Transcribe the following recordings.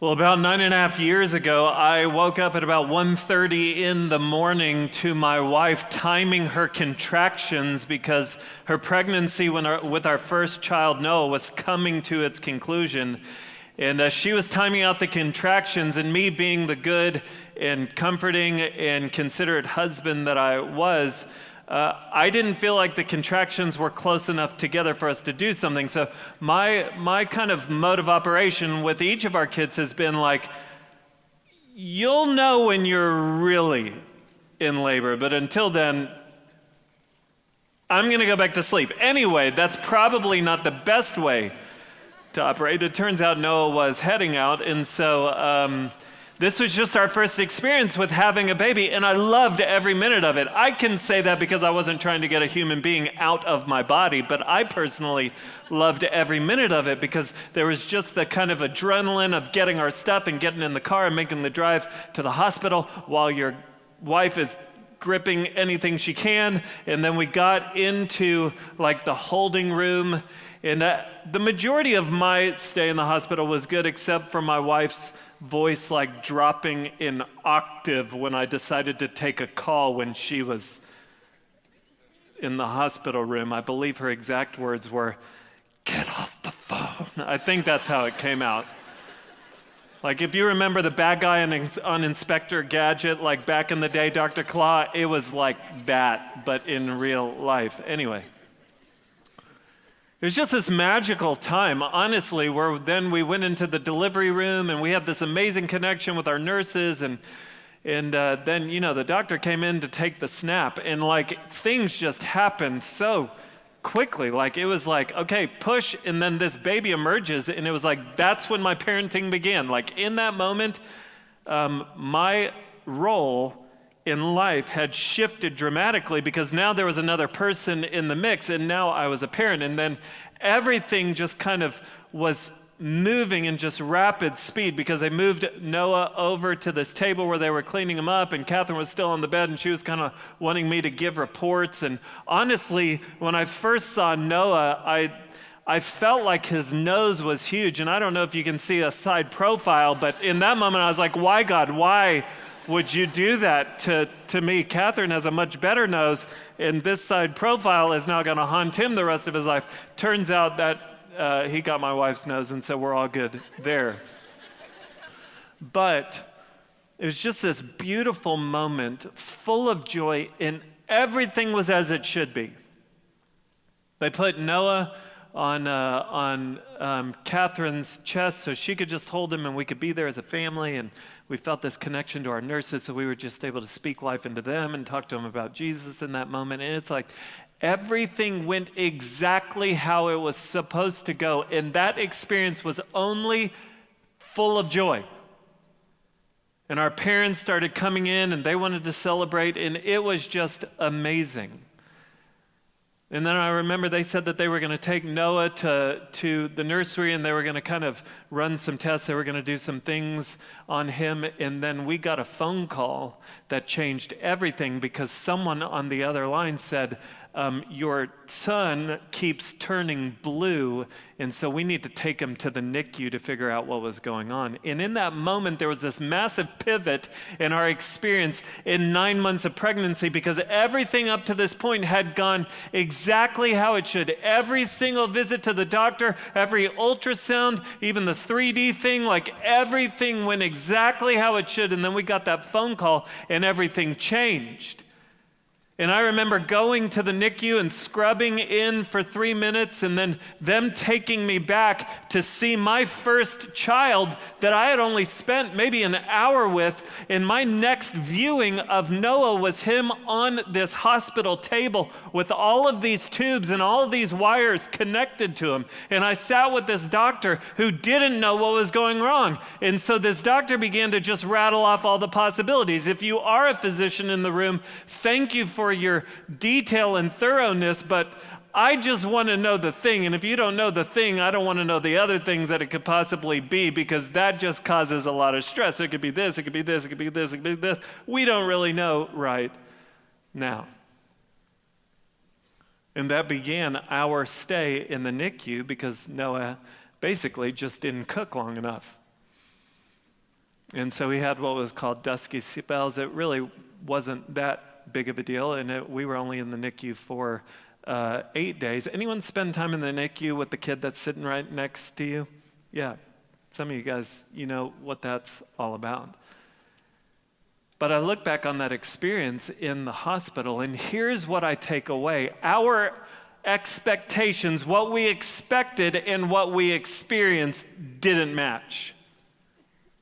Well, about 9.5 years ago, I woke up at about 1:30 in the morning to my wife timing her contractions because her pregnancy with our first child, Noah, was coming to its conclusion. And she was timing out the contractions, and me being the good and comforting and considerate husband that I was, I didn't feel like the contractions were close enough together for us to do something. So my kind of mode of operation with each of our kids has been like, you'll know when you're really in labor, but until then, I'm going to go back to sleep. Anyway, that's probably not the best way to operate. It turns out Noah was heading out, and so this was just our first experience with having a baby, and I loved every minute of it. I can say that because I wasn't trying to get a human being out of my body, but I personally loved every minute of it because there was just the kind of adrenaline of getting our stuff and getting in the car and making the drive to the hospital while your wife is gripping anything she can. And then we got into like the holding room, and the majority of my stay in the hospital was good except for my wife's voice like dropping in octave when I decided to take a call when she was in the hospital room. I believe her exact words were, "Get off the phone." I think that's how it came out. Like if you remember the bad guy on Inspector Gadget, like back in the day, Dr. Claw, it was like that, but in real life. Anyway. It was just this magical time, honestly, where then we went into the delivery room and we had this amazing connection with our nurses, and then, the doctor came in to take the snap, and like things just happened so quickly. Like it was like, okay, push, and then this baby emerges, and it was like, that's when my parenting began. Like in that moment, my role in life had shifted dramatically because now there was another person in the mix, and now I was a parent, and then everything just kind of was moving in just rapid speed because they moved Noah over to this table where they were cleaning him up, and Catherine was still on the bed, and she was kind of wanting me to give reports. And honestly, when I first saw Noah, I felt like his nose was huge, and I don't know if you can see a side profile, but in that moment I was like, why, God, why would you do that to me? Catherine has a much better nose, and this side profile is now going to haunt him the rest of his life. Turns out that he got my wife's nose, and so we're all good there. But it was just this beautiful moment, full of joy, and everything was as it should be. They put Noah on Catherine's chest so she could just hold him and we could be there as a family, and we felt this connection to our nurses, so we were just able to speak life into them and talk to them about Jesus in that moment. And it's like everything went exactly how it was supposed to go, and that experience was only full of joy. And our parents started coming in and they wanted to celebrate, and it was just amazing. And then I remember they said that they were going to take Noah to the nursery, and they were going to kind of run some tests. They were going to do some things on him. And then we got a phone call that changed everything because someone on the other line said, your son keeps turning blue, and so we need to take him to the NICU to figure out what was going on. And in that moment, there was this massive pivot in our experience in 9 months of pregnancy because everything up to this point had gone exactly how it should. Every single visit to the doctor, every ultrasound, even the 3D thing, like everything went exactly how it should. And then we got that phone call and everything changed. And I remember going to the NICU and scrubbing in for 3 minutes and then them taking me back to see my first child that I had only spent maybe an hour with. And my next viewing of Noah was him on this hospital table with all of these tubes and all of these wires connected to him. And I sat with this doctor who didn't know what was going wrong. And so this doctor began to just rattle off all the possibilities. If you are a physician in the room, thank you for your detail and thoroughness, but I just want to know the thing. And if you don't know the thing, I don't want to know the other things that it could possibly be, because that just causes a lot of stress. So it could be this, it could be this, it could be this, it could be this. We don't really know right now. And that began our stay in the NICU because Noah basically just didn't cook long enough. And so he had what was called dusky spells. It really wasn't that big of a deal, and we were only in the NICU for 8 days. Anyone spend time in the NICU with the kid that's sitting right next to you? Yeah, some of you guys, you know what that's all about. But I look back on that experience in the hospital, and here's what I take away. Our expectations, what we expected and what we experienced, didn't match.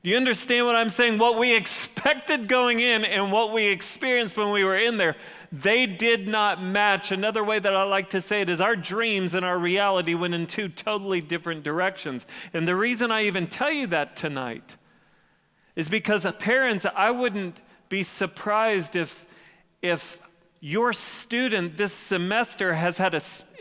Do you understand what I'm saying? What we expected going in and what we experienced when we were in there, they did not match. Another way that I like to say it is our dreams and our reality went in two totally different directions. And the reason I even tell you that tonight is because parents, I wouldn't be surprised if your student this semester has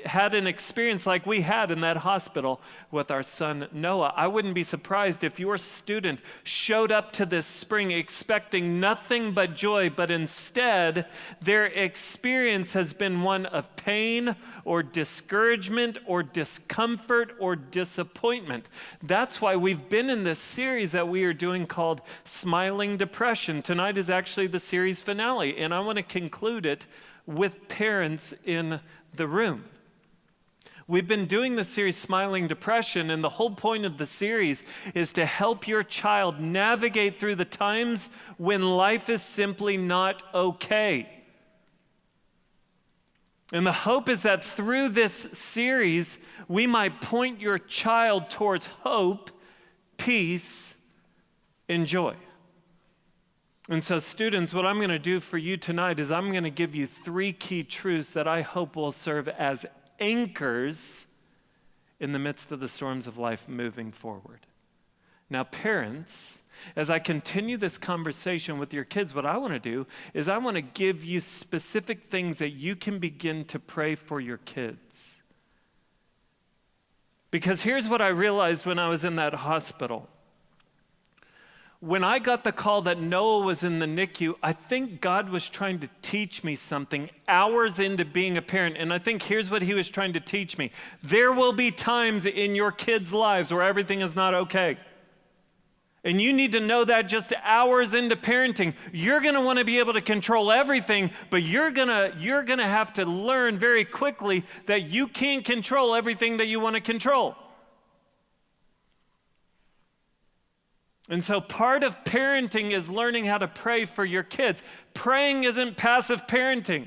had an experience like we had in that hospital with our son Noah. I wouldn't be surprised if your student showed up to this spring expecting nothing but joy, but instead their experience has been one of pain or discouragement or discomfort or disappointment. That's why we've been in this series that we are doing called Smiling Depression. Tonight is actually the series finale, and I want to conclude it with parents in the room. We've been doing the series Smiling Depression, and the whole point of the series is to help your child navigate through the times when life is simply not okay. And the hope is that through this series, we might point your child towards hope, peace, and joy. And so students, what I'm going to do for you tonight is I'm going to give you 3 key truths that I hope will serve as anchors in the midst of the storms of life moving forward. Now, parents, as I continue this conversation with your kids, what I want to do is I want to give you specific things that you can begin to pray for your kids. Because here's what I realized when I was in that hospital. When I got the call that Noah was in the NICU, I think God was trying to teach me something hours into being a parent. And I think here's what he was trying to teach me. There will be times in your kids' lives where everything is not okay. And you need to know that just hours into parenting. You're going to want to be able to control everything, but you're going to have to learn very quickly that you can't control everything that you want to control. And so part of parenting is learning how to pray for your kids. Praying isn't passive parenting.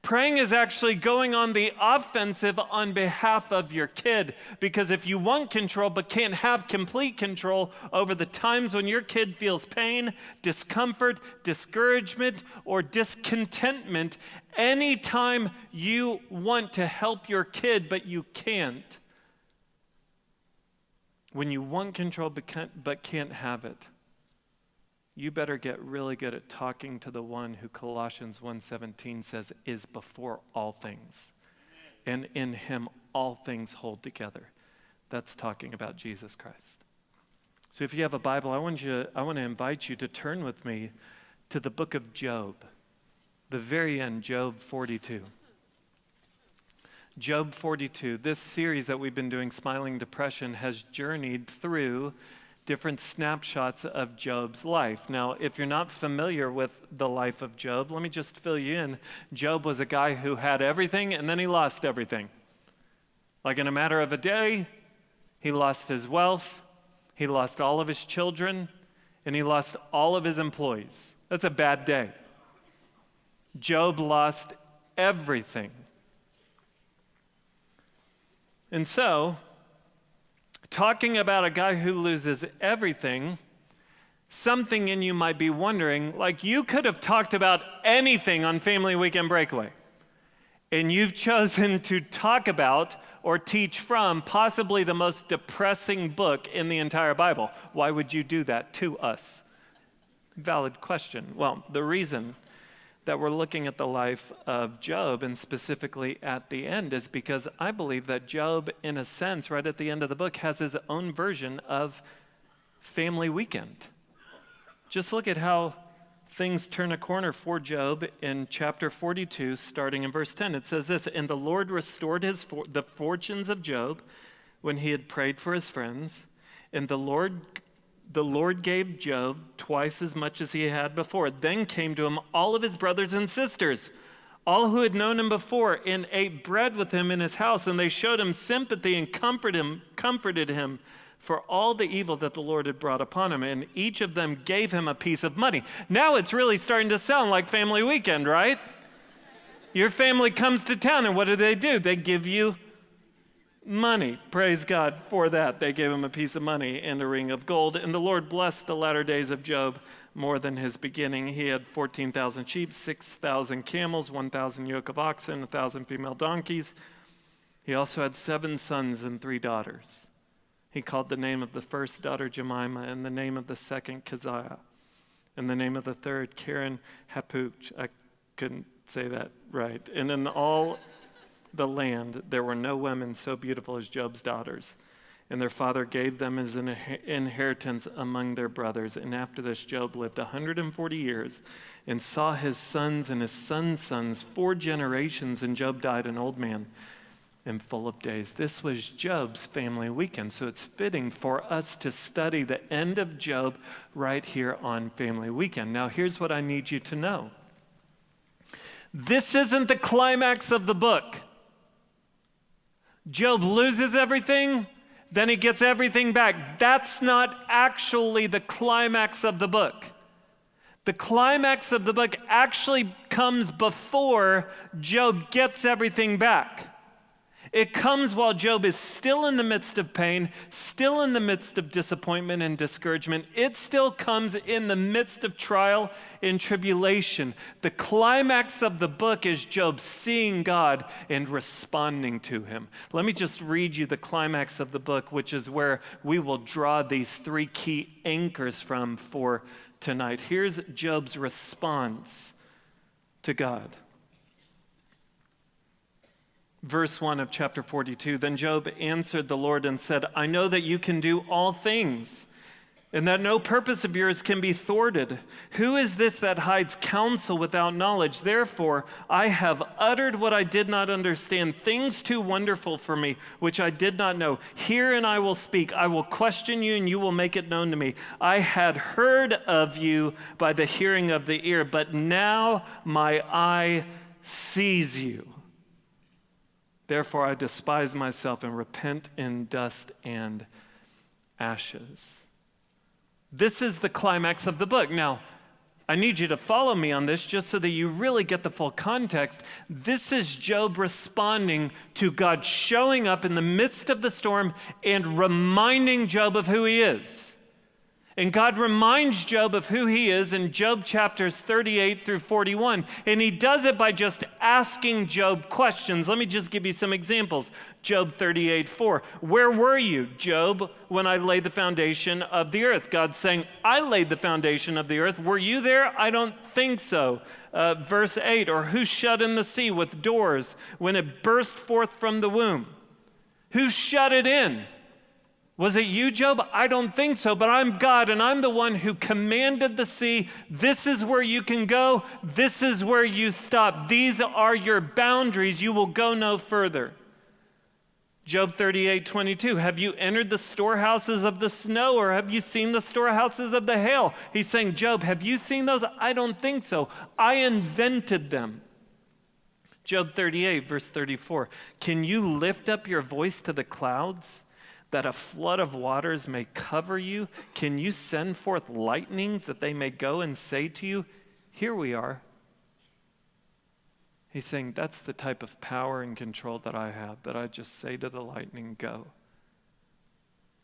Praying is actually going on the offensive on behalf of your kid. Because if you want control but can't have complete control over the times when your kid feels pain, discomfort, discouragement, or discontentment, anytime you want to help your kid but you can't, when you want control but can't have it, you better get really good at talking to the one who Colossians 1:17 says is before all things. And in him all things hold together. That's talking about Jesus Christ. So if you have a Bible, I want to invite you to turn with me to the book of Job, the very end, Job 42. Job 42, this series that we've been doing, Smiling Depression, has journeyed through different snapshots of Job's life. Now, if you're not familiar with the life of Job, let me just fill you in. Job was a guy who had everything and then he lost everything. Like in a matter of a day, he lost his wealth, he lost all of his children, and he lost all of his employees. That's a bad day. Job lost everything. And so, talking about a guy who loses everything, something in you might be wondering, like you could have talked about anything on Family Weekend Breakaway, and you've chosen to talk about or teach from possibly the most depressing book in the entire Bible. Why would you do that to us? Valid question. Well, the reason that we're looking at the life of Job, and specifically at the end, is because I believe that Job, in a sense, right at the end of the book, has his own version of Family Weekend. Just look at how things turn a corner for Job in chapter 42, starting in verse 10. It says this, "And the Lord restored the fortunes of Job when he had prayed for his friends, and the Lord The Lord gave Job twice as much as he had before. Then came to him all of his brothers and sisters, all who had known him before, and ate bread with him in his house, and they showed him sympathy and comforted him for all the evil that the Lord had brought upon him, and each of them gave him a piece of money. Now it's really starting to sound like family weekend, right? Your family comes to town, and what do? They give you money. Praise God for that. They gave him a piece of money and a ring of gold. And the Lord blessed the latter days of Job more than his beginning. He had 14,000 sheep, 6,000 camels, 1,000 yoke of oxen, 1,000 female donkeys. He also had 7 sons and 3 daughters. He called the name of the first daughter Jemimah, and the name of the second Keziah, and the name of the third Karen Happuch. I couldn't say that right. And in all the land there were no women so beautiful as Job's daughters, and their father gave them as an inheritance among their brothers. And after this Job lived 140 years and saw his sons and his sons' sons 4 generations, and Job died an old man and full of days. This was Job's family weekend, so it's fitting for us to study the end of Job right here on Family Weekend. Now here's what I need you to know. This isn't the climax of the book. Job loses everything, then he gets everything back. That's not actually the climax of the book. The climax of the book actually comes before Job gets everything back. It comes while Job is still in the midst of pain, still in the midst of disappointment and discouragement. It still comes in the midst of trial and tribulation. The climax of the book is Job seeing God and responding to him. Let me just read you the climax of the book, which is where we will draw these 3 key anchors from for tonight. Here's Job's response to God. Verse 1 of chapter 42, then Job answered the Lord and said, I know that you can do all things, and that no purpose of yours can be thwarted. Who is this that hides counsel without knowledge? Therefore, I have uttered what I did not understand, things too wonderful for me, which I did not know. Hear and I will speak. I will question you, and you will make it known to me. I had heard of you by the hearing of the ear, but now my eye sees you. Therefore, I despise myself and repent in dust and ashes. This is the climax of the book. Now, I need you to follow me on this just so that you really get the full context. This is Job responding to God showing up in the midst of the storm and reminding Job of who he is. And God reminds Job of who he is in Job chapters 38 through 41. And he does it by just asking Job questions. Let me just give you some examples. Job 38:4. Where were you, Job, when I laid the foundation of the earth? God's saying, I laid the foundation of the earth. Were you there? I don't think so. Verse 8, or who shut in the sea with doors when it burst forth from the womb? Who shut it in? Was it you, Job? I don't think so, but I'm God, and I'm the one who commanded the sea. This is where you can go. This is where you stop. These are your boundaries. You will go no further. Job 38:22, have you entered the storehouses of the snow, or have you seen the storehouses of the hail? He's saying, Job, have you seen those? I don't think so. I invented them. Job 38, verse 34, can you lift up your voice to the clouds, that a flood of waters may cover you? Can you send forth lightnings that they may go and say to you, here we are? He's saying that's the type of power and control that I have, that I just say to the lightning, go,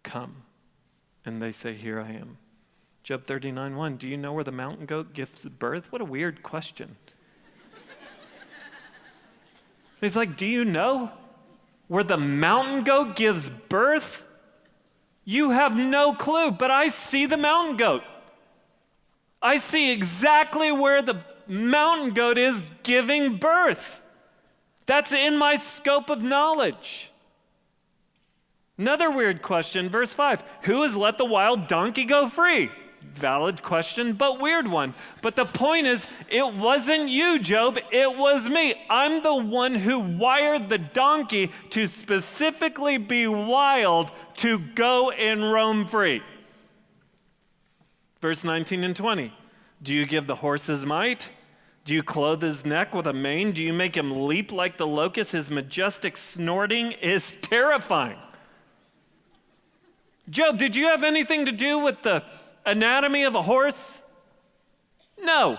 come. And they say, here I am. Job 39:1, do you know where the mountain goat gives birth? What a weird question. He's like, do you know where the mountain goat gives birth? You have no clue, but I see the mountain goat. I see exactly where the mountain goat is giving birth. That's in my scope of knowledge. Another weird question, verse 5. Who has let the wild donkey go free? Valid question, but weird one. But the point is, it wasn't you, Job. It was me. I'm the one who wired the donkey to specifically be wild to go and roam free. Verse 19 and 20. Do you give the horse his might? Do you clothe his neck with a mane? Do you make him leap like the locust? His majestic snorting is terrifying. Job, did you have anything to do with the anatomy of a horse? No.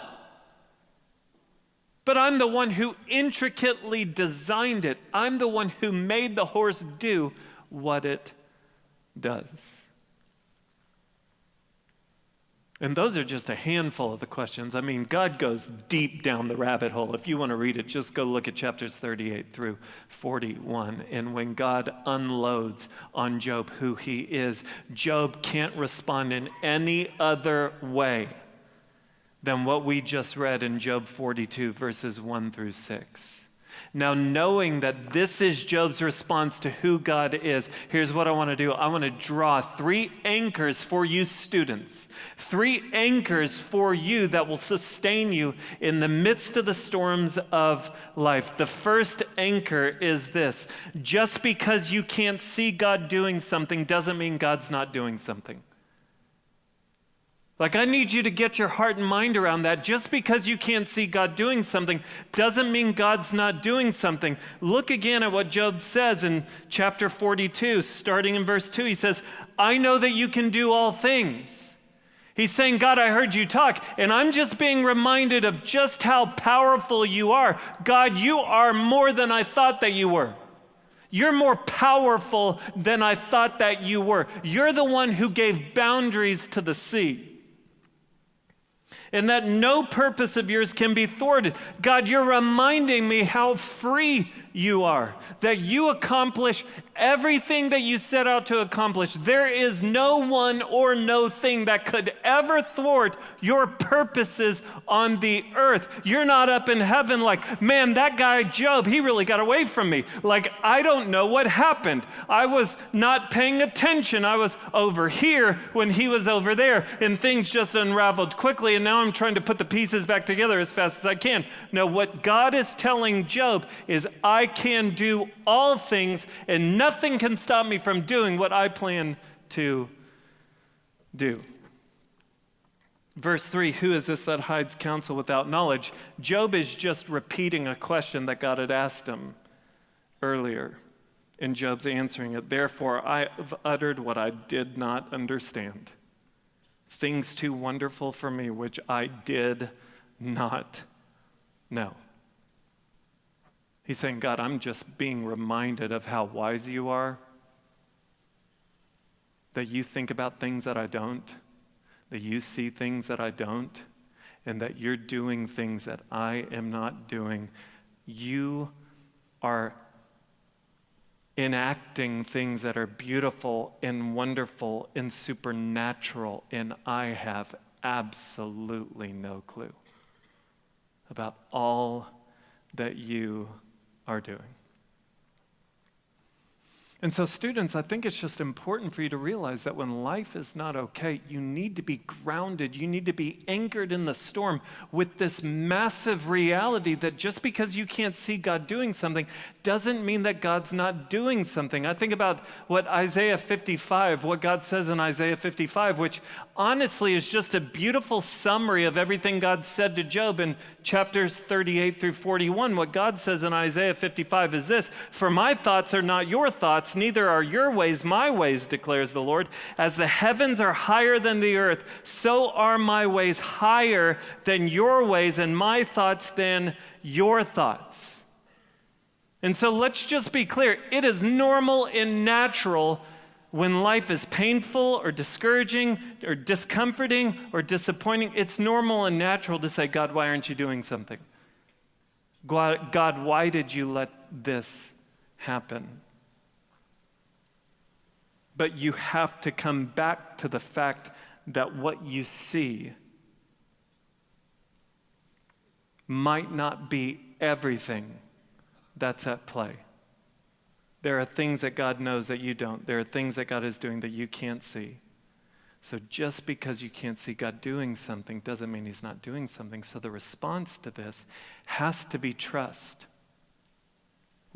But I'm the one who intricately designed it. I'm the one who made the horse do what it does. And those are just a handful of the questions. I mean, God goes deep down the rabbit hole. If you want to read it, just go look at chapters 38 through 41. And when God unloads on Job who he is, Job can't respond in any other way than what we just read in Job 42, verses 1 through 6. Now, knowing that this is Job's response to who God is, here's what I want to do. I want to draw 3 anchors for you students, 3 anchors for you that will sustain you in the midst of the storms of life. The first anchor is this: just because you can't see God doing something doesn't mean God's not doing something. Like, I need you to get your heart and mind around that. Just because you can't see God doing something doesn't mean God's not doing something. Look again at what Job says in chapter 42, starting in verse 2. He says, I know that you can do all things. He's saying, God, I heard you talk, and I'm just being reminded of just how powerful you are. God, you are more than I thought that you were. You're more powerful than I thought that you were. You're the one who gave boundaries to the sea, and that no purpose of yours can be thwarted. God, you're reminding me how free you are, that you accomplish everything that you set out to accomplish. There is no one or no thing that could ever thwart your purposes on the earth. You're not up in heaven like, man, that guy Job, he really got away from me. Like, I don't know what happened. I was not paying attention. I was over here when he was over there, and things just unraveled quickly, and now I'm trying to put the pieces back together as fast as I can. No, what God is telling Job is, I can do all things, and nothing can stop me from doing what I plan to do. Verse 3, who is this that hides counsel without knowledge? Job is just repeating a question that God had asked him earlier, and Job's answering it. Therefore, I have uttered what I did not understand, things too wonderful for me, which I did not know. He's saying, God, I'm just being reminded of how wise you are, that you think about things that I don't, that you see things that I don't, and that you're doing things that I am not doing. You are enacting things that are beautiful and wonderful and supernatural, and I have absolutely no clue about all that you are doing. And so, students, I think it's just important for you to realize that when life is not okay, you need to be grounded. You need to be anchored in the storm with this massive reality that just because you can't see God doing something doesn't mean that God's not doing something. I think about what God says in Isaiah 55, which honestly is just a beautiful summary of everything God said to Job in chapters 38 through 41. What God says in Isaiah 55 is this: for my thoughts are not your thoughts, neither are your ways my ways, declares the Lord. As the heavens are higher than the earth, so are my ways higher than your ways, and my thoughts than your thoughts. And so let's just be clear. It is normal and natural when life is painful or discouraging or discomforting or disappointing. It's normal and natural to say, God, why aren't you doing something? God, why did you let this happen? But you have to come back to the fact that what you see might not be everything that's at play. There are things that God knows that you don't. There are things that God is doing that you can't see. So just because you can't see God doing something doesn't mean he's not doing something. So the response to this has to be trust.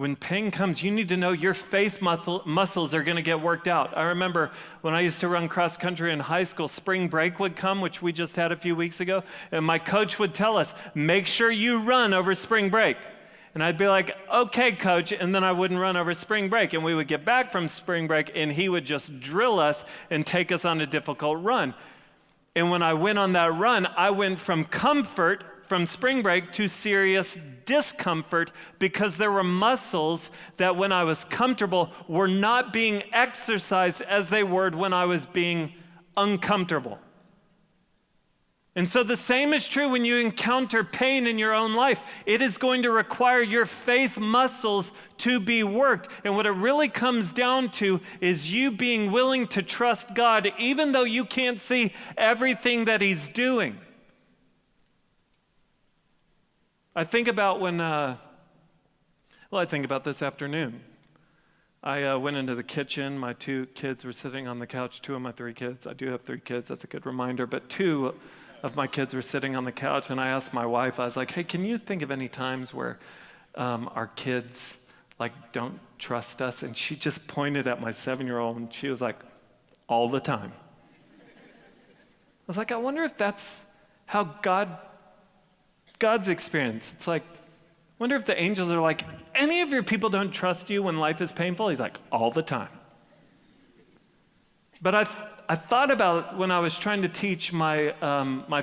When pain comes, you need to know your faith muscles are going to get worked out. I remember when I used to run cross country in high school, spring break would come, which we just had a few weeks ago, and my coach would tell us, make sure you run over spring break. And I'd be like, okay, coach, and then I wouldn't run over spring break. And we would get back from spring break, and he would just drill us and take us on a difficult run. And when I went on that run, I went from comfort from spring break to serious discomfort because there were muscles that when I was comfortable were not being exercised as they were when I was being uncomfortable. And so the same is true when you encounter pain in your own life. It is going to require your faith muscles to be worked. And what it really comes down to is you being willing to trust God even though you can't see everything that He's doing. I think about I think about this afternoon. I went into the kitchen. My 2 kids were sitting on the couch, 2 of my 3 kids. I do have 3 kids, that's a good reminder, but 2 of my kids were sitting on the couch, and I asked my wife, I was like, hey, can you think of any times where our kids don't trust us? And she just pointed at my 7-year-old, and she was like, all the time. I was like, I wonder if that's how God's experience. It's like, I wonder if the angels are like, any of your people don't trust you when life is painful? He's like, all the time. But I thought about when I was trying to teach my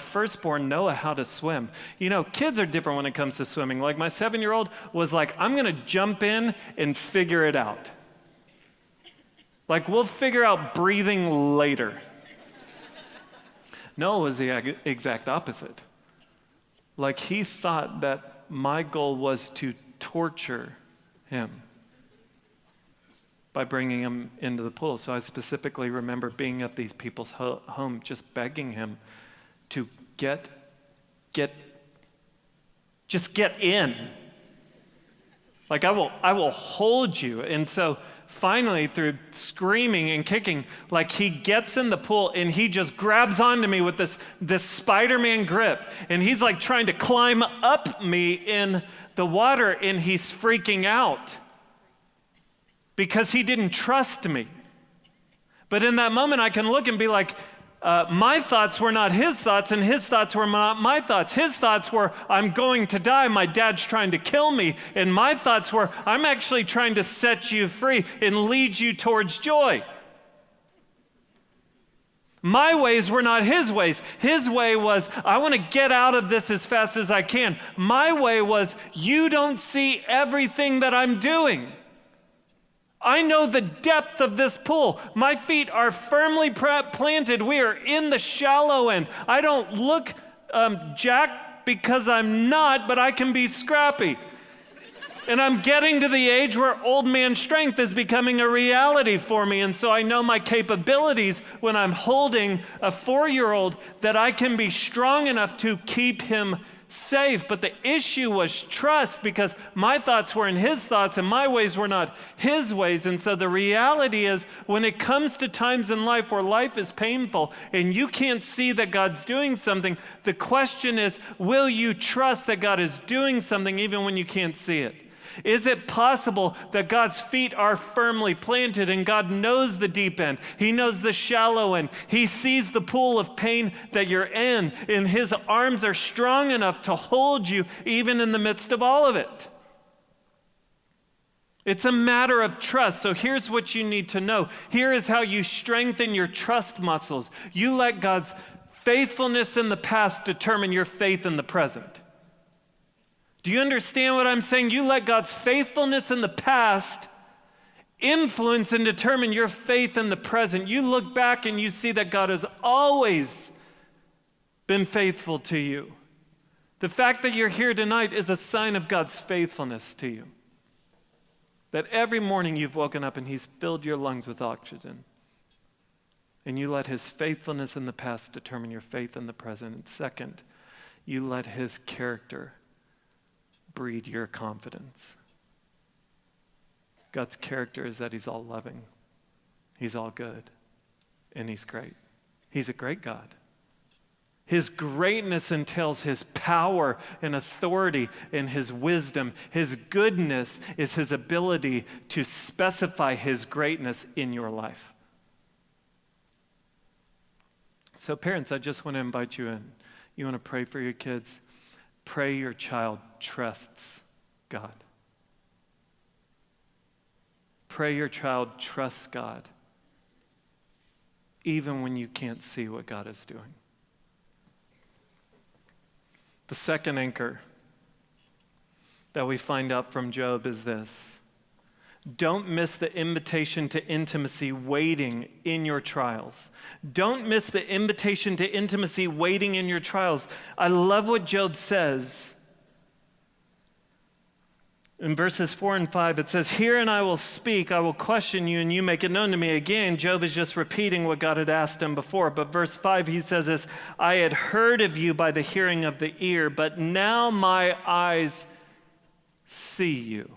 firstborn Noah how to swim. You know, kids are different when it comes to swimming. Like my 7-year-old was like, I'm going to jump in and figure it out. Like we'll figure out breathing later. Noah was the exact opposite. Like he thought that my goal was to torture him by bringing him into the pool. So I specifically remember being at these people's home, just begging him to get in. Like I will hold you. And so finally, through screaming and kicking, like he gets in the pool and he just grabs onto me with this Spider-Man grip. And he's like trying to climb up me in the water, and he's freaking out because he didn't trust me. But in that moment, I can look and be like, my thoughts were not his thoughts, and his thoughts were not my thoughts. His thoughts were, I'm going to die, my dad's trying to kill me. And my thoughts were, I'm actually trying to set you free and lead you towards joy. My ways were not his ways. His way was, I want to get out of this as fast as I can. My way was, you don't see everything that I'm doing. I know the depth of this pool. My feet are firmly planted. We are in the shallow end. I don't look jacked because I'm not, but I can be scrappy. And I'm getting to the age where old man strength is becoming a reality for me. And so I know my capabilities when I'm holding a 4-year-old that I can be strong enough to keep him safe. But the issue was trust, because my thoughts were in his thoughts and my ways were not his ways. And so the reality is, when it comes to times in life where life is painful and you can't see that God's doing something, the question is, will you trust that God is doing something even when you can't see it? Is it possible that God's feet are firmly planted and God knows the deep end? He knows the shallow end. He sees the pool of pain that you're in, and his arms are strong enough to hold you even in the midst of all of it. It's a matter of trust. So here's what you need to know. Here is how you strengthen your trust muscles. You let God's faithfulness in the past determine your faith in the present. Do you understand what I'm saying? You let God's faithfulness in the past influence and determine your faith in the present. You look back and you see that God has always been faithful to you. The fact that you're here tonight is a sign of God's faithfulness to you. That every morning you've woken up and he's filled your lungs with oxygen. And you let his faithfulness in the past determine your faith in the present. And second, you let his character breed your confidence. God's character is that he's all loving, he's all good, and he's great. He's a great God. His greatness entails his power and authority and his wisdom. His goodness is his ability to specify his greatness in your life. So parents, I just want to invite you in. You want to pray for your kids? Pray your child trusts God. Pray your child trusts God, even when you can't see what God is doing. The second anchor that we find out from Job is this: don't miss the invitation to intimacy waiting in your trials. Don't miss the invitation to intimacy waiting in your trials. I love what Job says. In verses 4 and 5, it says, "Hear and I will speak, I will question you and you make it known to me." Again, Job is just repeating what God had asked him before. But verse 5, he says this, "I had heard of you by the hearing of the ear, but now my eyes see you."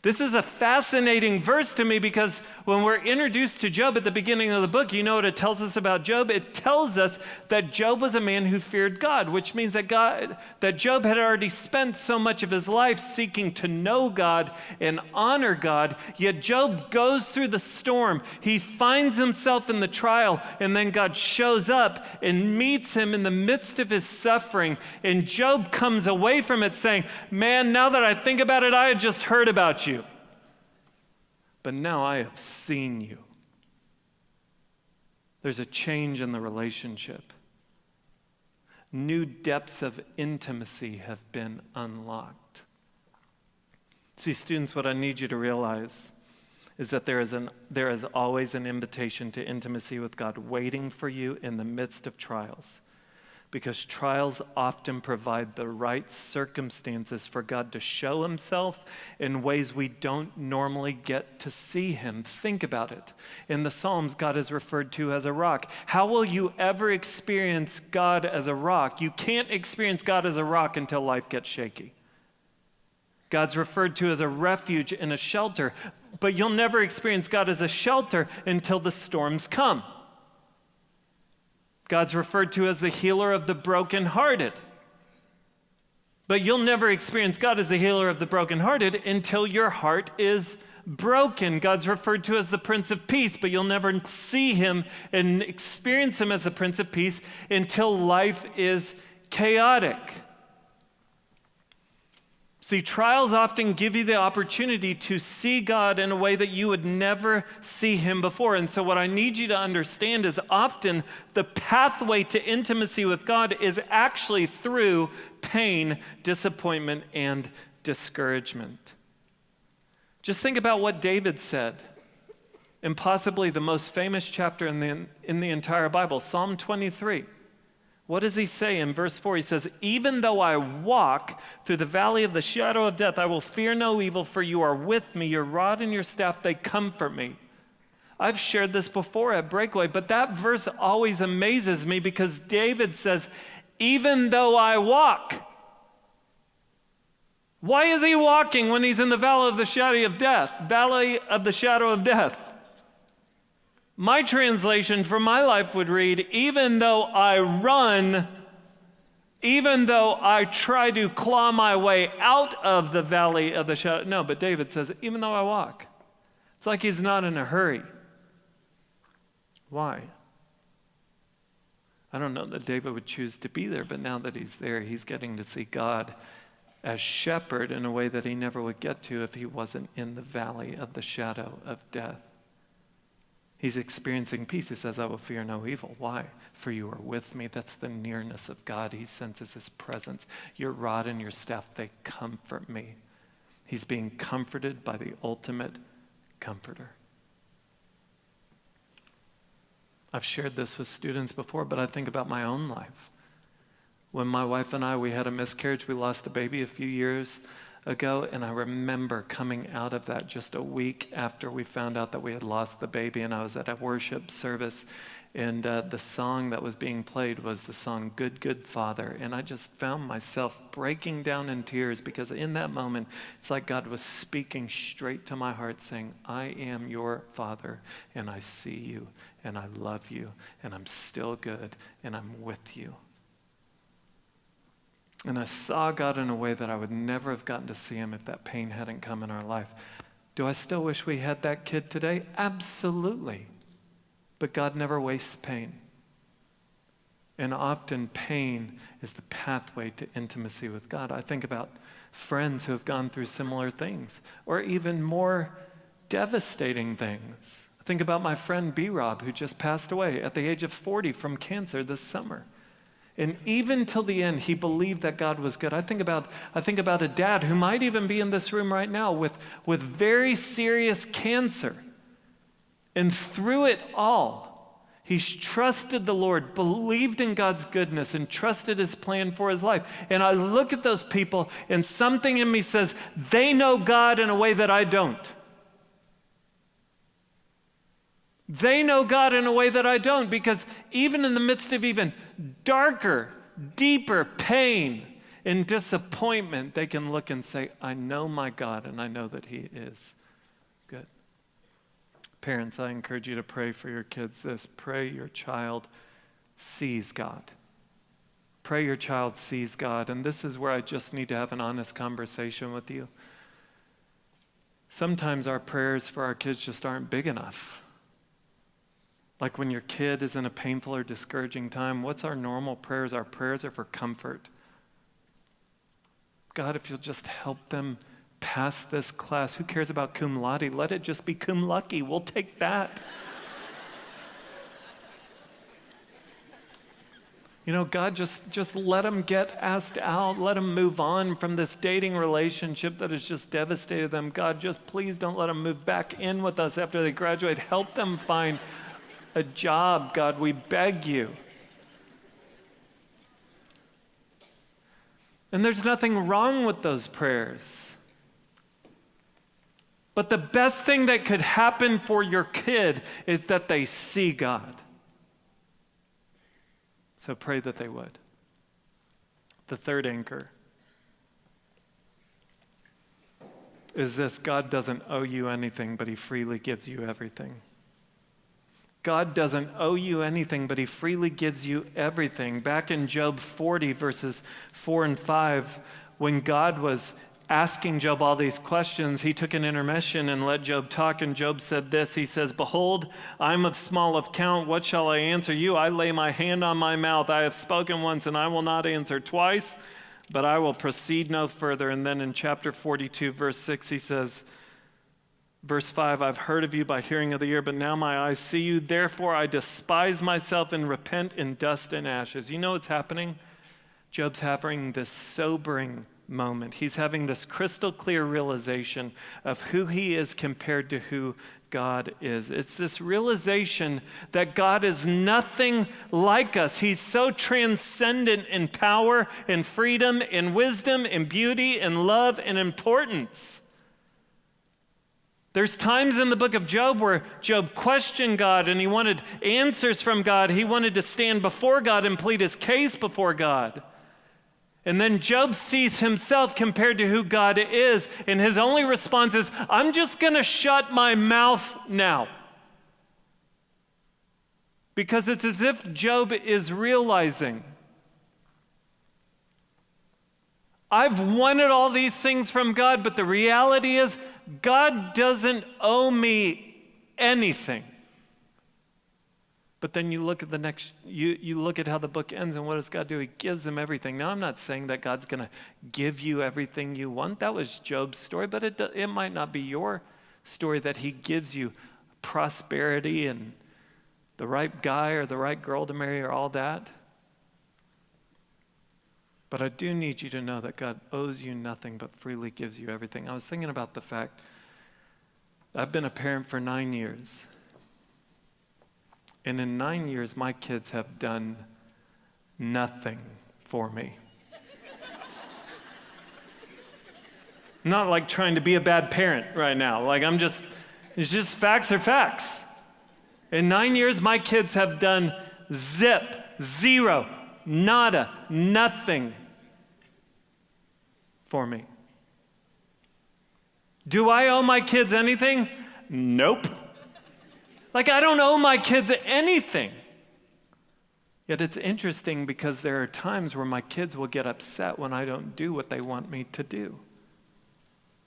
This is a fascinating verse to me because when we're introduced to Job at the beginning of the book, you know what it tells us about Job? It tells us that Job was a man who feared God, which means that Job had already spent so much of his life seeking to know God and honor God, yet Job goes through the storm. He finds himself in the trial, and then God shows up and meets him in the midst of his suffering, and Job comes away from it saying, "Man, now that I think about it, I had just heard about you. But now I have seen you." There's a change in the relationship. New depths of intimacy have been unlocked. See, students, what I need you to realize is that there is always an invitation to intimacy with God waiting for you in the midst of trials. Because trials often provide the right circumstances for God to show himself in ways we don't normally get to see him. Think about it. In the Psalms, God is referred to as a rock. How will you ever experience God as a rock? You can't experience God as a rock until life gets shaky. God's referred to as a refuge and a shelter, but you'll never experience God as a shelter until the storms come. God's referred to as the healer of the brokenhearted. But you'll never experience God as the healer of the brokenhearted until your heart is broken. God's referred to as the Prince of Peace, but you'll never see him and experience him as the Prince of Peace until life is chaotic. See, trials often give you the opportunity to see God in a way that you would never see him before. And so what I need you to understand is often the pathway to intimacy with God is actually through pain, disappointment, and discouragement. Just think about what David said in possibly the most famous chapter in the entire Bible, Psalm 23. What does he say in verse 4? He says, "Even though I walk through the valley of the shadow of death, I will fear no evil, for you are with me. Your rod and your staff, they comfort me." I've shared this before at Breakaway, but that verse always amazes me because David says, "Even though I walk." Why is he walking when he's in the valley of the shadow of death? Valley of the shadow of death. My translation for my life would read, "Even though I run, even though I try to claw my way out of the valley of the shadow." No, but David says, "Even though I walk." It's like he's not in a hurry. Why? I don't know that David would choose to be there, but now that he's there, he's getting to see God as shepherd in a way that he never would get to if he wasn't in the valley of the shadow of death. He's experiencing peace. He says, "I will fear no evil." Why? For you are with me. That's the nearness of God. He senses his presence. Your rod and your staff, they comfort me. He's being comforted by the ultimate comforter. I've shared this with students before, but I think about my own life. When my wife and I, we had a miscarriage, we lost a baby a few years ago, and I remember coming out of that just a week after we found out that we had lost the baby, and I was at a worship service, And the song that was being played was the song Good, Good Father. And I just found myself breaking down in tears because in that moment, it's like God was speaking straight to my heart saying, I am your Father, and I see you, and I love you, and I'm still good, and I'm with you. And I saw God in a way that I would never have gotten to see him if that pain hadn't come in our life. Do I still wish we had that kid today? Absolutely. But God never wastes pain. And often pain is the pathway to intimacy with God. I think about friends who have gone through similar things, or even more devastating things. I think about my friend B-Rob, who just passed away at the age of 40 from cancer this summer. And even till the end, he believed that God was good. I think about a dad who might even be in this room right now with very serious cancer. And through it all, he's trusted the Lord, believed in God's goodness, and trusted his plan for his life. And I look at those people, and something in me says, they know God in a way that I don't. They know God in a way that I don't, because even in the midst of even darker, deeper pain and disappointment, they can look and say, I know my God, and I know that he is good. Parents, I encourage you to pray for your kids this. Pray your child sees God. Pray your child sees God. And this is where I just need to have an honest conversation with you. Sometimes our prayers for our kids just aren't big enough. Like when your kid is in a painful or discouraging time, what's our normal prayers? Our prayers are for comfort. God, if you'll just help them pass this class. Who cares about cum laude? Let it just be cum lucky. We'll take that. You know, God, just let them get asked out. Let them move on from this dating relationship that has just devastated them. God, just please don't let them move back in with us after they graduate. Help them find a job, God, we beg you. And there's nothing wrong with those prayers. But the best thing that could happen for your kid is that they see God. So pray that they would. The third anchor is this: God doesn't owe you anything, but he freely gives you everything. God doesn't owe you anything, but he freely gives you everything. Back in Job 40, verses 4 and 5, when God was asking Job all these questions, he took an intermission and let Job talk, and Job said this. He says, behold, I'm of small account. What shall I answer you? I lay my hand on my mouth. I have spoken once, and I will not answer twice, but I will proceed no further. And then in chapter 42, verse 6, he says, verse 5, I've heard of you by hearing of the ear, but now my eyes see you. Therefore I despise myself and repent in dust and ashes. You know what's happening? Job's having this sobering moment. He's having this crystal clear realization of who he is compared to who God is. It's this realization that God is nothing like us. He's so transcendent in power, in freedom, in wisdom, in beauty, in love, and importance. There's times in the book of Job where Job questioned God and he wanted answers from God. He wanted to stand before God and plead his case before God. And then Job sees himself compared to who God is, and his only response is, I'm just going to shut my mouth now. Because it's as if Job is realizing, I've wanted all these things from God, but the reality is God doesn't owe me anything. But then you look at the next, you look at how the book ends, and what does God do? He gives him everything. Now, I'm not saying that God's going to give you everything you want. That was Job's story, but it might not be your story that he gives you prosperity and the right guy or the right girl to marry or all that. But I do need you to know that God owes you nothing but freely gives you everything. I was thinking about the fact I've been a parent for 9 years. And in 9 years, my kids have done nothing for me. Not like trying to be a bad parent right now. Like it's just facts are facts. In 9 years, my kids have done zip, zero, nada, nothing for me. Do I owe my kids anything? Nope. Like, I don't owe my kids anything. Yet it's interesting because there are times where my kids will get upset when I don't do what they want me to do.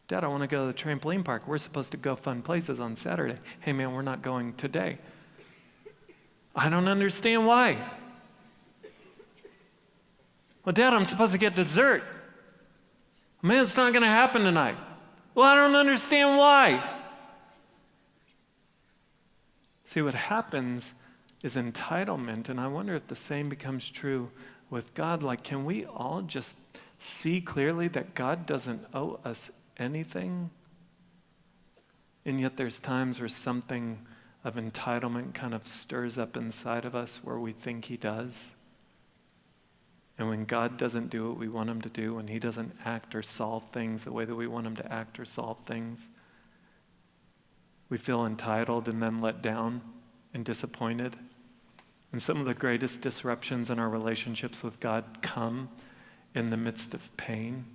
Dad, I want to go to the trampoline park. We're supposed to go fun places on Saturday. Hey, man, we're not going today. I don't understand why. Well, Dad, I'm supposed to get dessert. Man, it's not going to happen tonight. Well, I don't understand why. See, what happens is entitlement, and I wonder if the same becomes true with God. Like, can we all just see clearly that God doesn't owe us anything? And yet there's times where something of entitlement kind of stirs up inside of us where we think he does. And when God doesn't do what we want him to do, when he doesn't act or solve things the way that we want him to act or solve things, we feel entitled and then let down and disappointed. And some of the greatest disruptions in our relationships with God come in the midst of pain.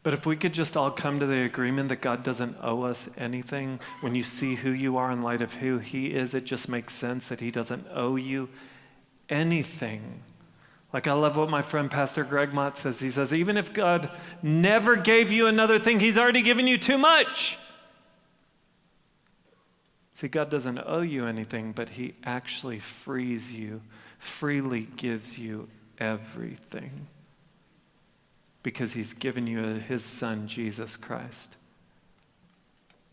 But if we could just all come to the agreement that God doesn't owe us anything, when you see who you are in light of who he is, it just makes sense that he doesn't owe you anything. Like, I love what my friend Pastor Greg Mott says. He says, even if God never gave you another thing, he's already given you too much. See, God doesn't owe you anything, but he actually frees you, freely gives you everything. Because he's given you his son, Jesus Christ.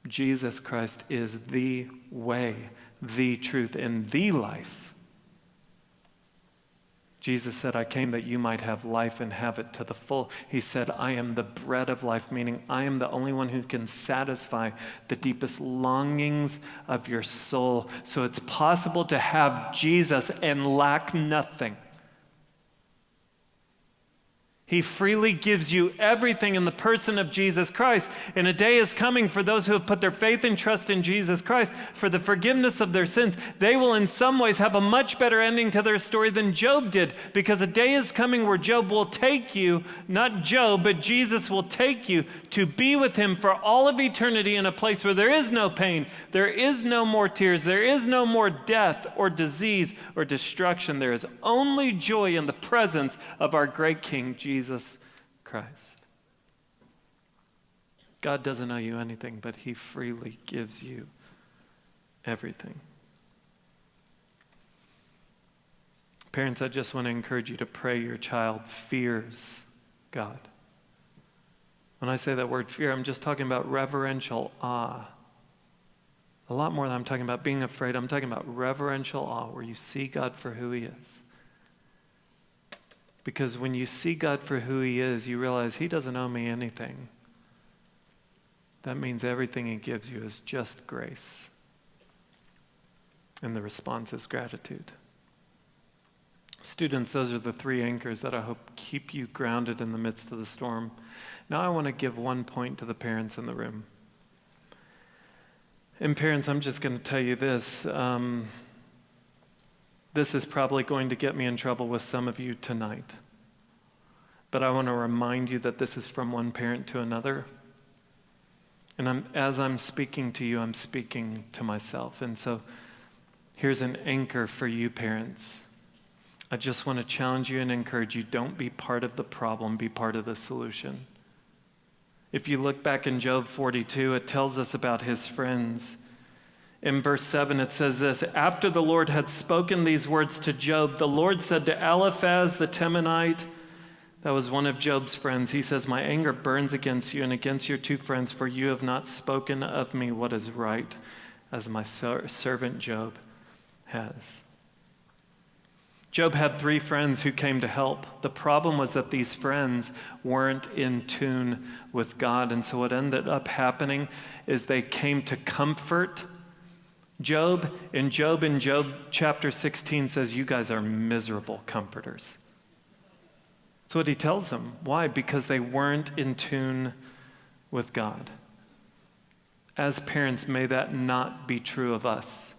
Jesus Christ is the way, the truth, and the life. Jesus said, I came that you might have life and have it to the full. He said, I am the bread of life, meaning I am the only one who can satisfy the deepest longings of your soul. So it's possible to have Jesus and lack nothing. He freely gives you everything in the person of Jesus Christ. And a day is coming for those who have put their faith and trust in Jesus Christ for the forgiveness of their sins. They will in some ways have a much better ending to their story than Job did, because a day is coming where Job will take you, not Job, but Jesus will take you to be with him for all of eternity in a place where there is no pain, there is no more tears, there is no more death or disease or destruction. There is only joy in the presence of our great King, Jesus Christ. God doesn't owe you anything, but he freely gives you everything. Parents, I just want to encourage you to pray your child fears God. When I say that word fear, I'm just talking about reverential awe. A lot more than I'm talking about being afraid. I'm talking about reverential awe, where you see God for who he is. Because when you see God for who he is, you realize he doesn't owe me anything. That means everything he gives you is just grace. And the response is gratitude. Students, those are the three anchors that I hope keep you grounded in the midst of the storm. Now I want to give one point to the parents in the room. And parents, I'm just going to tell you this. This is probably going to get me in trouble with some of you tonight. But I want to remind you that this is from one parent to another. And as I'm speaking to you, I'm speaking to myself. And so here's an anchor for you parents. I just want to challenge you and encourage you, don't be part of the problem, be part of the solution. If you look back in Job 42, it tells us about his friends. In verse 7, it says this: after the Lord had spoken these words to Job, the Lord said to Eliphaz the Temanite, that was one of Job's friends, he says, my anger burns against you and against your two friends, for you have not spoken of me what is right, as my servant Job has. Job had three friends who came to help. The problem was that these friends weren't in tune with God, and so what ended up happening is they came to comfort Job, and Job in Job chapter 16 says, you guys are miserable comforters. That's what he tells them. Why? Because they weren't in tune with God. As parents, may that not be true of us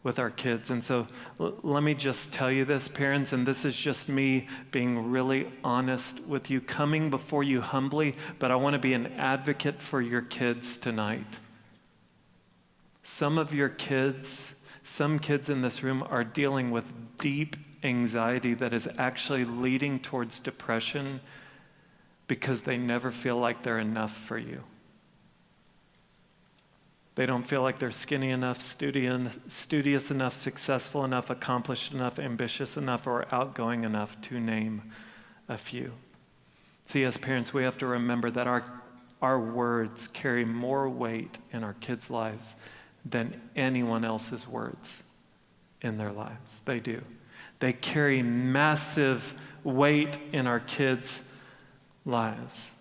with our kids. And so let me just tell you this, parents, and this is just me being really honest with you, coming before you humbly, but I want to be an advocate for your kids tonight. Some kids in this room are dealing with deep anxiety that is actually leading towards depression because they never feel like they're enough for you. They don't feel like they're skinny enough, studious enough, successful enough, accomplished enough, ambitious enough, or outgoing enough, to name a few. See, as parents, we have to remember that our words carry more weight in our kids' lives than anyone else's words in their lives. They do. They carry massive weight in our kids' lives.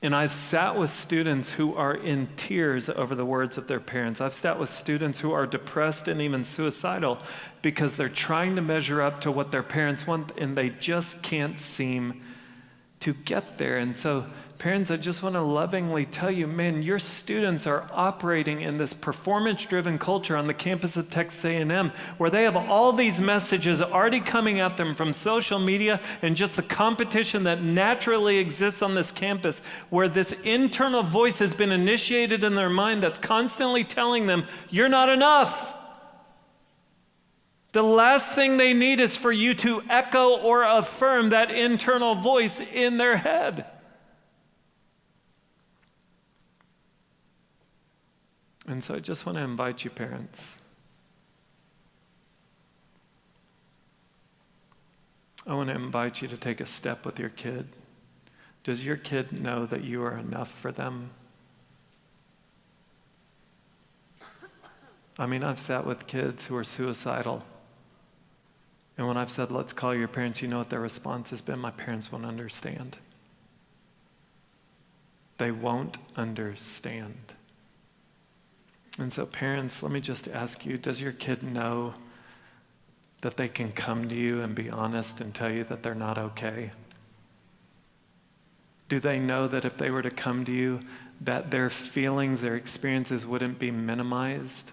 And I've sat with students who are in tears over the words of their parents. I've sat with students who are depressed and even suicidal because they're trying to measure up to what their parents want and they just can't seem to get there. And so, parents, I just want to lovingly tell you, man, your students are operating in this performance-driven culture on the campus of Texas A&M where they have all these messages already coming at them from social media and just the competition that naturally exists on this campus, where this internal voice has been initiated in their mind that's constantly telling them, you're not enough. The last thing they need is for you to echo or affirm that internal voice in their head. And so I just want to invite you, parents. I want to invite you to take a step with your kid. Does your kid know that you are enough for them? I mean, I've sat with kids who are suicidal. And when I've said, let's call your parents, you know what their response has been? My parents won't understand. They won't understand. And so, parents, let me just ask you, does your kid know that they can come to you and be honest and tell you that they're not okay? Do they know that if they were to come to you, that their feelings, their experiences wouldn't be minimized?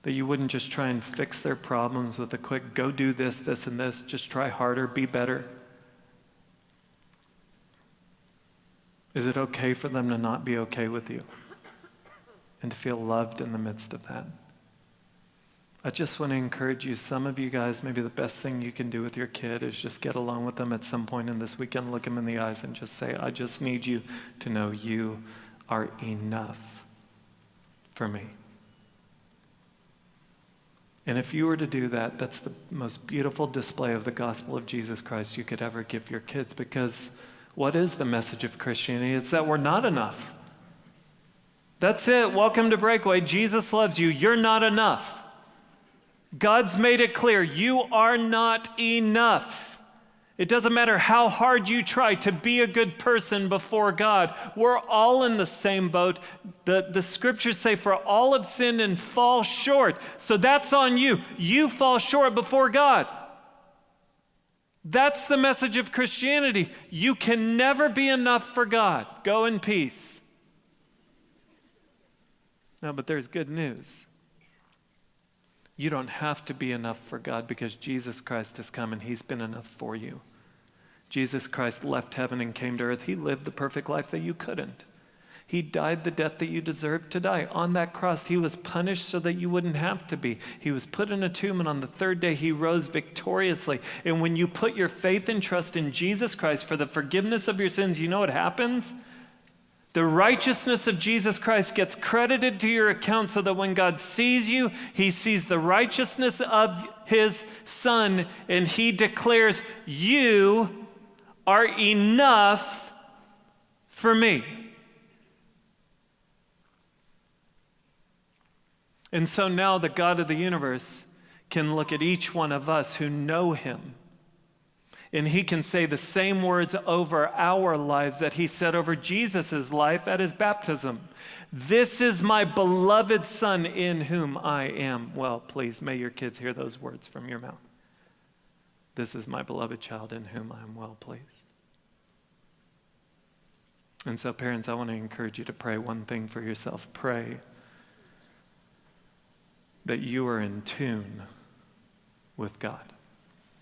That you wouldn't just try and fix their problems with a quick, go do this, this, and this, just try harder, be better? Is it okay for them to not be okay with you? And to feel loved in the midst of that? I just want to encourage you, some of you guys, maybe the best thing you can do with your kid is just get alone with them at some point in this weekend, look them in the eyes and just say, I just need you to know you are enough for me. And if you were to do that, that's the most beautiful display of the gospel of Jesus Christ you could ever give your kids, because what is the message of Christianity? It's that we're not enough. That's it. Welcome to Breakaway. Jesus loves you. You're not enough. God's made it clear. You are not enough. It doesn't matter how hard you try to be a good person before God. We're all in the same boat. The scriptures say, for all have sinned and fall short. So that's on you. You fall short before God. That's the message of Christianity. You can never be enough for God. Go in peace. No, but there's good news. You don't have to be enough for God because Jesus Christ has come and he's been enough for you. Jesus Christ left heaven and came to earth. He lived the perfect life that you couldn't. He died the death that you deserved to die. On that cross, he was punished so that you wouldn't have to be. He was put in a tomb, and on the third day, he rose victoriously. And when you put your faith and trust in Jesus Christ for the forgiveness of your sins, you know what happens? The righteousness of Jesus Christ gets credited to your account so that when God sees you, he sees the righteousness of his Son, and he declares, you are enough for me. And so now the God of the universe can look at each one of us who know him, and he can say the same words over our lives that he said over Jesus' life at his baptism. This is my beloved Son in whom I am well pleased. May your kids hear those words from your mouth. This is my beloved child in whom I am well pleased. And so, parents, I want to encourage you to pray one thing for yourself. Pray that you are in tune with God.